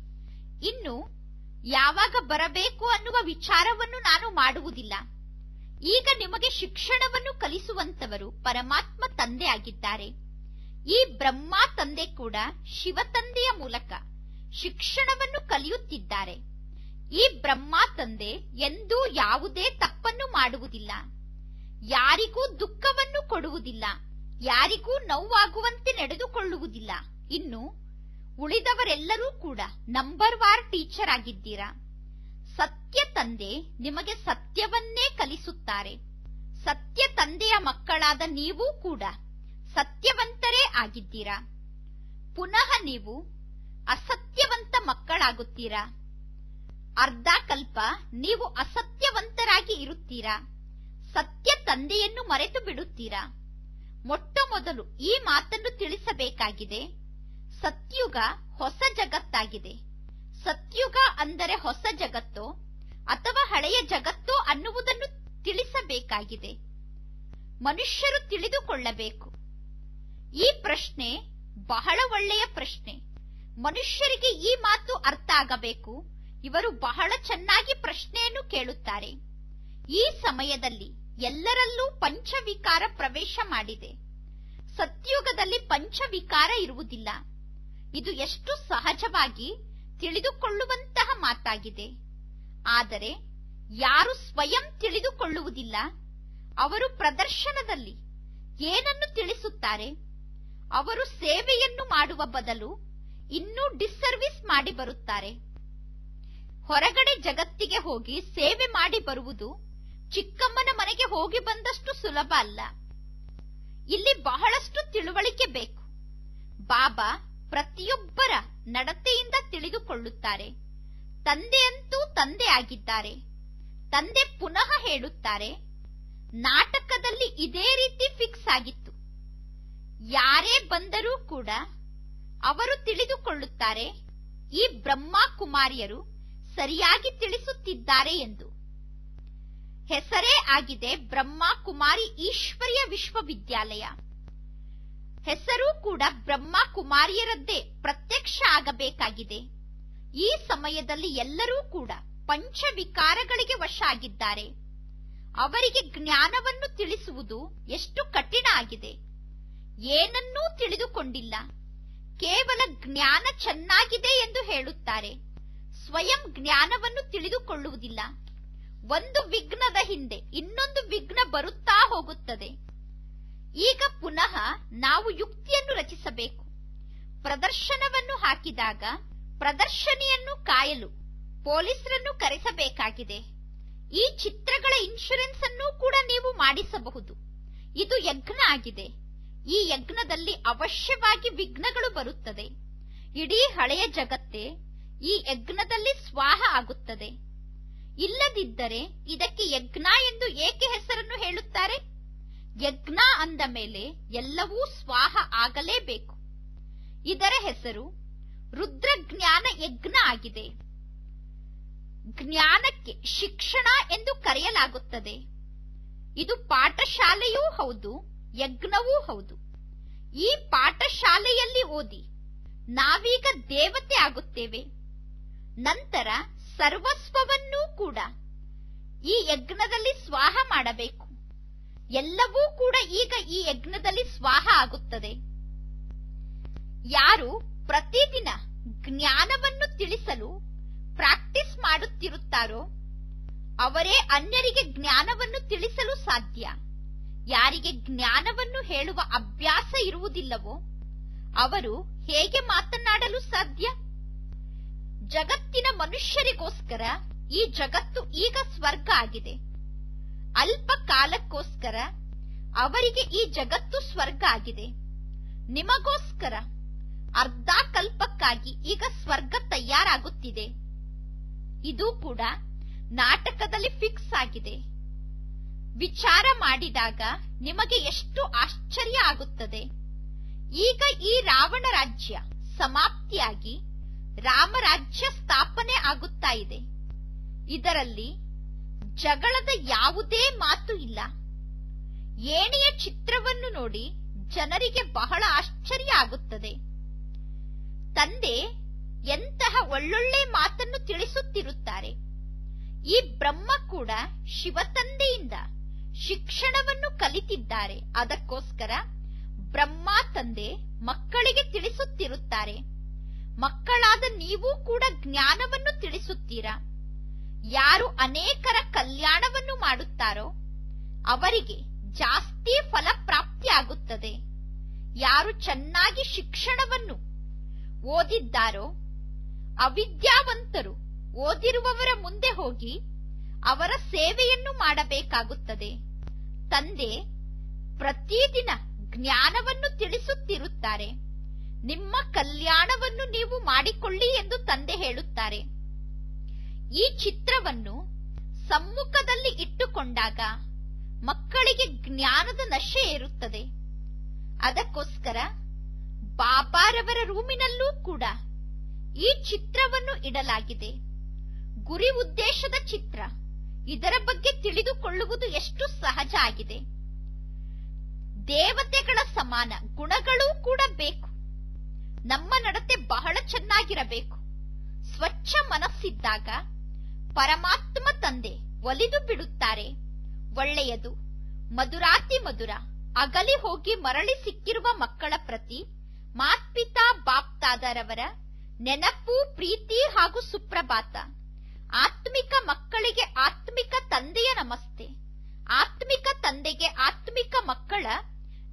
ಇನ್ನು ಯಾವಾಗ ಬರಬೇಕು ಅನ್ನುವ ವಿಚಾರವನ್ನು ನಾನು ಮಾಡುವುದಿಲ್ಲ. ಈಗ ನಿಮಗೆ ಶಿಕ್ಷಣವನ್ನು ಕಲಿಸುವಂತವರು ಪರಮಾತ್ಮ ತಂದೆ ಆಗಿದ್ದಾರೆ. ಈ ಬ್ರಹ್ಮ ತಂದೆ ಕೂಡ ಶಿವ ತಂದೆಯ ಮೂಲಕ ಶಿಕ್ಷಣವನ್ನು ಕಲಿಯುತ್ತಿದ್ದಾರೆ. ಈ ಬ್ರಹ್ಮ ತಂದೆ ಎಂದೂ ಯಾವುದೇ ತಪ್ಪನ್ನು ಮಾಡುವುದಿಲ್ಲ. ಯಾರಿಗೂ ದುಃಖವನ್ನು ಕೊಡುವುದಿಲ್ಲ, ಯಾರಿಗೂ ನೋವಾಗುವಂತೆ ನಡೆದುಕೊಳ್ಳುವುದಿಲ್ಲ. ಇನ್ನು ಉಳಿದವರೆಲ್ಲರೂ ಕೂಡ ನಂಬರ್ ವಾರ್ ಟೀಚರ್ ಆಗಿದ್ದೀರಾ. ಸತ್ಯ ತಂದೆ ನಿಮಗೆ ಸತ್ಯವನ್ನೇ ಕಲಿಸುತ್ತಾರೆ. ಸತ್ಯ ತಂದೆಯ ಮಕ್ಕಳಾದ ನೀವು ಕೂಡ ಸತ್ಯವಂತರೇ ಆಗಿದ್ದೀರಾ. ಪುನಃ ನೀವು ಅಸತ್ಯವಂತ ಮಕ್ಕಳಾಗುತ್ತೀರಾ. ಅರ್ಧ ಕಲ್ಪ ನೀವು ಅಸತ್ಯವಂತರಾಗಿ ಇರುತ್ತೀರಾ. ಸತ್ಯ ತಂದೆಯನ್ನು ಮರೆತು ಬಿಡುತ್ತೀರಾ. ಮೊಟ್ಟ ಮೊದಲು ಈ ಮಾತನ್ನು ತಿಳಿಸಬೇಕಾಗಿದೆ. ಸತ್ಯುಗ ಹೊಸ ಜಗತ್ತಾಗಿದೆ. ಸತ್ಯುಗ ಅಂದರೆ ಹೊಸ ಜಗತ್ತೋ ಅಥವಾ ಹಳೆಯ ಜಗತ್ತೋ ಅನ್ನುವುದನ್ನು ತಿಳಿಸಬೇಕಾಗಿದೆ. ಮನುಷ್ಯರು ತಿಳಿದುಕೊಳ್ಳಬೇಕು. ಈ ಪ್ರಶ್ನೆ ಬಹಳ ಒಳ್ಳೆಯ ಪ್ರಶ್ನೆ. ಮನುಷ್ಯರಿಗೆ ಈ ಮಾತು ಅರ್ಥ ಆಗಬೇಕು. ಇವರು ಬಹಳ ಚೆನ್ನಾಗಿ ಪ್ರಶ್ನೆಯನ್ನು ಕೇಳುತ್ತಾರೆ. ಈ ಸಮಯದಲ್ಲಿ ಎಲ್ಲರಲ್ಲೂ ಪಂಚವಿಕಾರ ಪ್ರವೇಶ ಮಾಡಿದೆ. ಸತ್ಯುಗದಲ್ಲಿ ಪಂಚವಿಕಾರ ಇರುವುದಿಲ್ಲ. ಇದು ಎಷ್ಟು ಸಹಜವಾಗಿ ತಿಳಿದುಕೊಳ್ಳುವಂತಹ ಮಾತಾಗಿದೆ. ಆದರೆ ಯಾರು ಸ್ವಯಂ ತಿಳಿದುಕೊಳ್ಳುವುದಿಲ್ಲ, ಅವರು ಪ್ರದರ್ಶನದಲ್ಲಿ ಏನನ್ನು ತಿಳಿಸುತ್ತಾರೆ? ಅವರು ಸೇವೆಯನ್ನು ಮಾಡುವ ಬದಲು ಇನ್ನೂ ಡಿಸ್ಸರ್ವಿಸ್ ಮಾಡಿ ಬರುತ್ತಾರೆ. ಹೊರಗಡೆ ಜಗತ್ತಿಗೆ ಹೋಗಿ ಸೇವೆ ಮಾಡಿ ಬರುವುದು ಚಿಕ್ಕಮ್ಮನ ಮನೆಗೆ ಹೋಗಿ ಬಂದಷ್ಟು ಸುಲಭ ಅಲ್ಲ. ಇಲ್ಲಿ ಬಹಳಷ್ಟು ತಿಳುವಳಿಕೆ ಬೇಕು. ಬಾಬಾ ಪ್ರತಿಯೊಬ್ಬರ ನಡತೆಯಿಂದ ತಿಳಿದುಕೊಳ್ಳುತ್ತಾರೆ. ತಂದೆಯಂತೂ ತಂದೆ ಆಗಿದ್ದಾರೆ. ತಂದೆ ಪುನಃ ಹೇಳುತ್ತಾರೆ, ನಾಟಕದಲ್ಲಿ ಇದೇ ರೀತಿ ಫಿಕ್ಸ್ ಆಗಿತ್ತು. ಯಾರೇ ಬಂದರೂ ಕೂಡ ಅವರು ತಿಳಿದುಕೊಳ್ಳುತ್ತಾರೆ, ಈ ಬ್ರಹ್ಮ ಕುಮಾರಿಯರು ಸರಿಯಾಗಿ ತಿಳಿಸುತ್ತಿದ್ದಾರೆ ಎಂದು. ಹೆಸರೇ ಆಗಿದೆ ಬ್ರಹ್ಮ ಕುಮಾರಿ ಈಶ್ವರ್ಯ ವಿಶ್ವವಿದ್ಯಾಲಯ. ಹೆಸರು ಕೂಡ ಬ್ರಹ್ಮ ಕುಮಾರಿಯರದ್ದೇ ಪ್ರತ್ಯಕ್ಷ ಆಗಬೇಕಾಗಿದೆ. ಈ ಸಮಯದಲ್ಲಿ ಎಲ್ಲರೂ ಕೂಡ ಪಂಚವಿಕಾರಗಳಿಗೆ ವಶ ಆಗಿದ್ದಾರೆ. ಅವರಿಗೆ ಜ್ಞಾನವನ್ನು ತಿಳಿಸುವುದು ಎಷ್ಟು ಕಠಿಣ ಆಗಿದೆ. ಏನನ್ನೂ ತಿಳಿದುಕೊಂಡಿಲ್ಲ. ಕೇವಲ ಜ್ಞಾನ ಚೆನ್ನಾಗಿದೆ ಎಂದು ಹೇಳುತ್ತಾರೆ. ಸ್ವಯಂ ಜ್ಞಾನವನ್ನು ತಿಳಿದುಕೊಳ್ಳುವುದಿಲ್ಲ. ಒಂದು ವಿಘ್ನದ ಹಿಂದೆ ಇನ್ನೊಂದು ವಿಘ್ನ ಬರುತ್ತಾ ಹೋಗುತ್ತದೆ. ಈಗ ಪುನಃ ನಾವು ಯುಕ್ತಿಯನ್ನು ರಚಿಸಬೇಕು. ಪ್ರದರ್ಶನವನ್ನು ಹಾಕಿದಾಗ ಪ್ರದರ್ಶನಿಯನ್ನು ಕಾಯಲು ಪೊಲೀಸರನ್ನು ಕರೆಸಬೇಕಾಗಿದೆ. ಈ ಚಿತ್ರಗಳ ಇನ್ಶೂರೆನ್ಸ್ ಅನ್ನು ಕೂಡ ನೀವು ಮಾಡಿಸಬಹುದು. ಇದು ಯಜ್ಞ ಆಗಿದೆ. ಈ ಯಜ್ಞದಲ್ಲಿ ಅವಶ್ಯವಾಗಿ ವಿಘ್ನಗಳು ಬರುತ್ತದೆ. ಇಡೀ ಹಳೆಯ ಜಗತ್ತೇ ಈ ಯಜ್ಞದಲ್ಲಿ ಸ್ವಾಹ ಆಗುತ್ತದೆ. ಇಲ್ಲದಿದ್ದರೆ ಇದಕ್ಕೆ ಯಜ್ಞ ಎಂದು ಏಕೆ ಹೆಸರನ್ನು ಹೇಳುತ್ತಾರೆ? ಯಜ್ಞ ಅಂದ ಮೇಲೆ ಎಲ್ಲವೂ ಸ್ವಾಹ ಆಗಲೇಬೇಕು. ಇದರ ಹೆಸರು ರುದ್ರಜ್ಞಾನ ಯಜ್ಞ ಆಗಿದೆ. ಜ್ಞಾನಕ್ಕೆ ಶಿಕ್ಷಣ ಎಂದು ಕರೆಯಲಾಗುತ್ತದೆ. ಇದು ಪಾಠಶಾಲೆಯೂ ಹೌದು, ಯಜ್ಞವೂ ಹೌದು. ಈ ಪಾಠಶಾಲೆಯಲ್ಲಿ ಓದಿ ನಾವೀಗ ದೇವತೆ ಆಗುತ್ತೇವೆ. ನಂತರ ಸರ್ವಸ್ವವನ್ನೂ ಕೂಡ ಈ ಯಜ್ಞದಲ್ಲಿ ಸ್ವಾಹ ಮಾಡಬೇಕು. ಎಲ್ಲವೂ ಕೂಡ ಈಗ ಈ ಯಜ್ಞದಲ್ಲಿ ಸ್ವಾಹ ಆಗುತ್ತದೆ. ಯಾರು ಪ್ರತಿದಿನ ಜ್ಞಾನವನ್ನು ತಿಳಿಸಲು ಪ್ರಾಕ್ಟೀಸ್ ಮಾಡುತ್ತಿರುತ್ತಾರೋ ಅವರೇ ಅನ್ಯರಿಗೆ ಜ್ಞಾನವನ್ನು ತಿಳಿಸಲು ಸಾಧ್ಯ. ಯಾರಿಗೆ ಜ್ಞಾನವನ್ನು ಹೇಳುವ ಅಭ್ಯಾಸ ಇರುವುದಿಲ್ಲವೋ ಅವರು ಹೇಗೆ ಮಾತನಾಡಲು ಸಾಧ್ಯ? ಜಗತ್ತಿನ ಮನುಷ್ಯರಿಗೋಸ್ಕರ ಈ ಜಗತ್ತು ಈಗ ಸ್ವರ್ಗ ಆಗಿದೆ. ಅಲ್ಪ ಕಾಲಕ್ಕೋಸ್ಕರ ಅವರಿಗೆ ಈ ಜಗತ್ತು ಸ್ವರ್ಗ ಆಗಿದೆ. ನಿಮಗೋಸ್ಕರ ಅರ್ಧ ಕಲ್ಪಕ್ಕಾಗಿ ಈಗ ಸ್ವರ್ಗ ತಯಾರಾಗುತ್ತಿದೆ. ಇದು ಕೂಡ ನಾಟಕದಲ್ಲಿ ಫಿಕ್ಸ್ ಆಗಿದೆ. ವಿಚಾರ ಮಾಡಿದಾಗ ನಿಮಗೆ ಎಷ್ಟು ಆಶ್ಚರ್ಯ ಆಗುತ್ತದೆ. ಈಗ ಈ ರಾವಣ ರಾಜ್ಯ ಸಮಾಪ್ತಿಯಾಗಿ ರಾಮರಾಜ್ಯ ಸ್ಥಾಪನೆ ಆಗುತ್ತಾ ಇದೆ. ಇದರಲ್ಲಿ ಜಗಳದ ಯಾವುದೇ ಮಾತು ಇಲ್ಲ. ಏಣಿಯ ಚಿತ್ರವನ್ನು ನೋಡಿ ಜನರಿಗೆ ಬಹಳ ಆಶ್ಚರ್ಯ ಆಗುತ್ತದೆ. ತಂದೆ ಎಂತಹ ಒಳ್ಳೊಳ್ಳೆ ಮಾತನ್ನು ತಿಳಿಸುತ್ತಿರುತ್ತಾರೆ. ಈ ಬ್ರಹ್ಮ ಕೂಡ ಶಿವತಂದೆಯಿಂದ ಶಿಕ್ಷಣವನ್ನು ಕಲಿತಿದ್ದಾರೆ. ಅದಕ್ಕೋಸ್ಕರ ಬ್ರಹ್ಮ ತಂದೆ ಮಕ್ಕಳಿಗೆ ತಿಳಿಸುತ್ತಿರುತ್ತಾರೆ. ಮಕ್ಕಳಾದ ನೀವು ಕೂಡ ಜ್ಞಾನವನ್ನು ತಿಳಿಸುತ್ತೀರಾ. ಯಾರು ಅನೇಕರ ಕಲ್ಯಾಣವನ್ನು ಮಾಡುತ್ತಾರೋ ಅವರಿಗೆ ಜಾಸ್ತಿ ಫಲಪ್ರಾಪ್ತಿ ಆಗುತ್ತದೆ. ಯಾರು ಚೆನ್ನಾಗಿ ಶಿಕ್ಷಣವನ್ನು ಓದಿದ್ದಾರೋ, ಅವಿದ್ಯಾವಂತರು ಓದಿರುವವರ ಮುಂದೆ ಹೋಗಿ ಅವರ ಸೇವೆಯನ್ನು ಮಾಡಬೇಕಾಗುತ್ತದೆ. ತಂದೆ ಪ್ರತಿದಿನ ಜ್ಞಾನವನ್ನು ತಿಳಿಸುತ್ತಿರುತ್ತಾರೆ. ನಿಮ್ಮ ಕಲ್ಯಾಣವನ್ನು ನೀವು ಮಾಡಿಕೊಳ್ಳಿ ಎಂದು ತಂದೆ ಹೇಳುತ್ತಾರೆ. ಈ ಚಿತ್ರವನ್ನು ಸಮ್ಮುಖದಲ್ಲಿ ಇಟ್ಟುಕೊಂಡಾಗ ಮಕ್ಕಳಿಗೆ ಜ್ಞಾನದ ನಶೆ ಏರುತ್ತದೆ. ಅದಕ್ಕೋಸ್ಕರ ಬಾಬಾರವರ ರೂಮಿನಲ್ಲೂ ಕೂಡ ಈ ಚಿತ್ರವನ್ನು ಇಡಲಾಗಿದೆ. ಗುರಿ ಉದ್ದೇಶದ ಚಿತ್ರ. ಇದರ ಬಗ್ಗೆ ತಿಳಿದುಕೊಳ್ಳುವುದು ಎಷ್ಟು ಸಹಜ ಆಗಿದೆ. ದೇವತೆಗಳ ಸಮಾನ ಗುಣಗಳೂ ಕೂಡ ಬೇಕು. ನಮ್ಮ ನಡತೆ ಬಹಳ ಚೆನ್ನಾಗಿರಬೇಕು. ಸ್ವಚ್ಛ ಮನಸ್ಸಿದ್ದಾಗ ಪರಮಾತ್ಮ ತಂದೆ ಒಲಿದು ಬಿಡುತ್ತಾರೆ. ಒಳ್ಳೆಯದು, ಮಧುರಾತಿ ಮಧುರ, ಅಗಲಿ ಹೋಗಿ ಮರಳಿ ಸಿಕ್ಕಿರುವ ಮಕ್ಕಳ ಪ್ರತಿ ಮಾತ್ಪಿತಾ ಬಾಪ್ತಾದರವರ ನೆನಪು, ಪ್ರೀತಿ ಹಾಗೂ ಸುಪ್ರಭಾತ. ಆತ್ಮಿಕ ಮಕ್ಕಳಿಗೆ ಆತ್ಮಿಕ ತಂದೆಯ ನಮಸ್ತೆ. ಆತ್ಮಿಕ ತಂದೆಗೆ ಆತ್ಮಿಕ ಮಕ್ಕಳ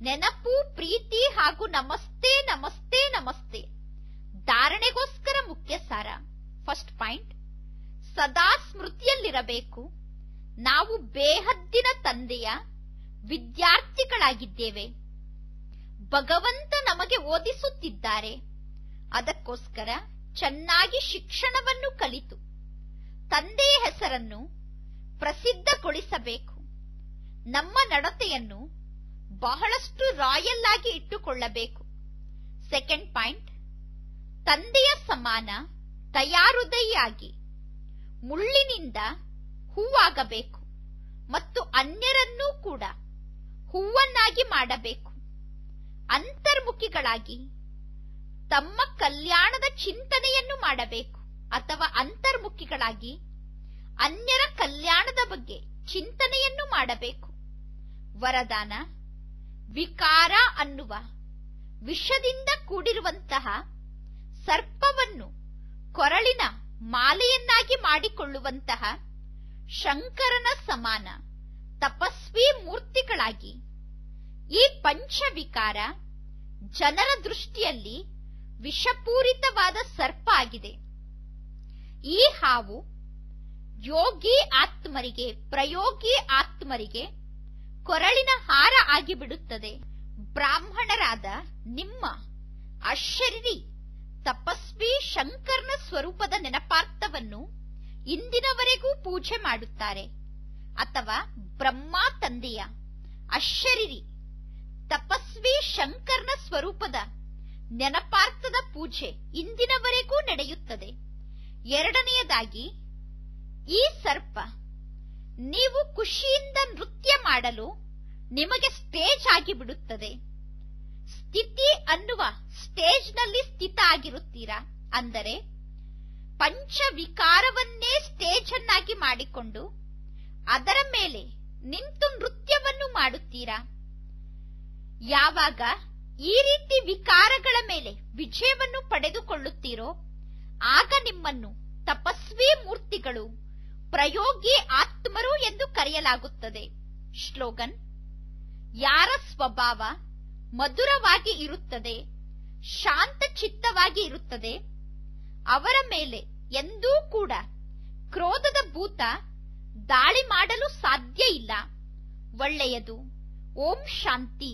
ನೆನಪು, ಪ್ರೀತಿ ಹಾಗೂ ನಮಸ್ತೆ ನಮಸ್ತೆ ನಮಸ್ತೆ. ಧಾರಣೆಗೋಸ್ಕರ ಮುಖ್ಯ ಸಾರ. ಫಸ್ಟ್ ಪಾಯಿಂಟ್, ಸದಾ ಸ್ಮೃತಿಯಲ್ಲಿರಬೇಕು. ನಾವು ಬೇಹದ್ದಿನ ತಂದೆಯ ವಿದ್ಯಾರ್ಥಿಗಳಾಗಿದ್ದೇವೆ. ಭಗವಂತ ನಮಗೆ ಓದಿಸುತ್ತಿದ್ದಾರೆ. ಅದಕ್ಕೋಸ್ಕರ ಚೆನ್ನಾಗಿ ಶಿಕ್ಷಣವನ್ನು ಕಲಿತು ತಂದೆಯ ಹೆಸರನ್ನು ಪ್ರಸಿದ್ಧಗೊಳಿಸಬೇಕು. ನಮ್ಮ ನಡತೆಯನ್ನು ಬಹಳಷ್ಟು ರಾಯಲ್ ಆಗಿ ಇಟ್ಟುಕೊಳ್ಳಬೇಕು. ಸೆಕೆಂಡ್ ಪಾಯಿಂಟ್, ತಂದೆಯ ಸಮಾನ ದಯಾಹೃದಯಿಯಾಗಿ ಮುಳ್ಳಿನಿಂದ ಹೂವಾಗಬೇಕು ಮತ್ತು ಅನ್ಯರನ್ನೂ ಕೂಡ ಹೂವನ್ನಾಗಿ ಮಾಡಬೇಕು. ಅಂತರ್ಮುಖಿಗಳಾಗಿ ತಮ್ಮ ಕಲ್ಯಾಣದ ಚಿಂತನೆಯನ್ನು ಮಾಡಬೇಕು, ಅಥವಾ ಅಂತರ್ಮುಖಿಗಳಾಗಿ ಅನ್ಯರ ಕಲ್ಯಾಣದ ಬಗ್ಗೆ ಚಿಂತನೆಯನ್ನು ಮಾಡಬೇಕು. ವರದಾನ: ವಿಕಾರ ಅನ್ನುವ ವಿಷದಿಂದ ಕೂಡಿರುವಂತಹ ಸರ್ಪವನ್ನು ಕೊರಳಿನ ಮಾಲೆಯನ್ನಾಗಿ ಮಾಡಿಕೊಳ್ಳುವಂತಹ ಶಂಕರನ ಸಮಾನ ತಪಸ್ವಿ ಮೂರ್ತಿಗಳಾಗಿ. ಈ ಪಂಚವಿಕಾರ ಜನರ ದೃಷ್ಟಿಯಲ್ಲಿ ವಿಷಪೂರಿತವಾದ ಸರ್ಪ ಆಗಿದೆ. ಈ ಹಾವು ಯೋಗಿ ಆತ್ಮರಿಗೆ, ಪ್ರಯೋಗಿ ಆತ್ಮರಿಗೆ ಕೊರಳಿನ ಹಾರ ಆಗಿಬಿಡುತ್ತದೆ. ಬ್ರಾಹ್ಮಣರಾದ ನಿಮ್ಮ ಅಶರೀರಿ ತಪಸ್ವಿ ಶಂಕರನ ಸ್ವರೂಪದ ನೆನಪಾರ್ಥವನ್ನು ಇಂದಿನವರೆಗೂ ಪೂಜೆ ಮಾಡುತ್ತಾರೆ. ಅಥವಾ ಬ್ರಹ್ಮ ತಂದೆಯ ಅಶರೀರಿ ತಪಸ್ವಿ ಶಂಕರನ ಸ್ವರೂಪದ ನೆನಪಾರ್ಥದ ಪೂಜೆ ಇಂದಿನವರೆಗೂ ನಡೆಯುತ್ತದೆ. ಎರಡನೆಯದಾಗಿ, ಈ ಸರ್ಪ ನೀವು ಖುಷಿಯಿಂದ ನೃತ್ಯ ಮಾಡಲು ನಿಮಗೆ ಸ್ಟೇಜ್ ಆಗಿಬಿಡುತ್ತದೆ. ಸ್ಥಿತಿ ಅನ್ನುವ ಸ್ಟೇಜ್ನಲ್ಲಿ ಸ್ಥಿತ ಆಗಿರುತ್ತೀರಾ. ಅಂದರೆ ಪಂಚವಿಕಾರವನ್ನೇ ಸ್ಟೇಜ್ ಅನ್ನಾಗಿ ಮಾಡಿಕೊಂಡು ಅದರ ಮೇಲೆ ನಿಂತು ನೃತ್ಯವನ್ನು ಮಾಡುತ್ತೀರಾ. ಯಾವಾಗ ಈ ರೀತಿ ವಿಕಾರಗಳ ಮೇಲೆ ವಿಜಯವನ್ನು ಪಡೆದುಕೊಳ್ಳುತ್ತೀರೋ ಆಗ ನಿಮ್ಮನ್ನು ತಪಸ್ವಿ ಮೂರ್ತಿಗಳು, ಪ್ರಯೋಗಿ ಆತ್ಮರು ಎಂದು ಕರೆಯಲಾಗುತ್ತದೆ. ಶ್ಲೋಗನ್: ಯಾರ ಸ್ವಭಾವ ಮಧುರವಾಗಿ ಇರುತ್ತದೆ, ಶಾಂತ ಚಿತ್ತವಾಗಿ ಇರುತ್ತದೆ, ಅವರ ಮೇಲೆ ಎಂದೂ ಕೂಡ ಕ್ರೋಧದ ಭೂತ ದಾಳಿ ಮಾಡಲು ಸಾಧ್ಯ ಇಲ್ಲ. ಒಳ್ಳೆಯದು. ಓಂ ಶಾಂತಿ.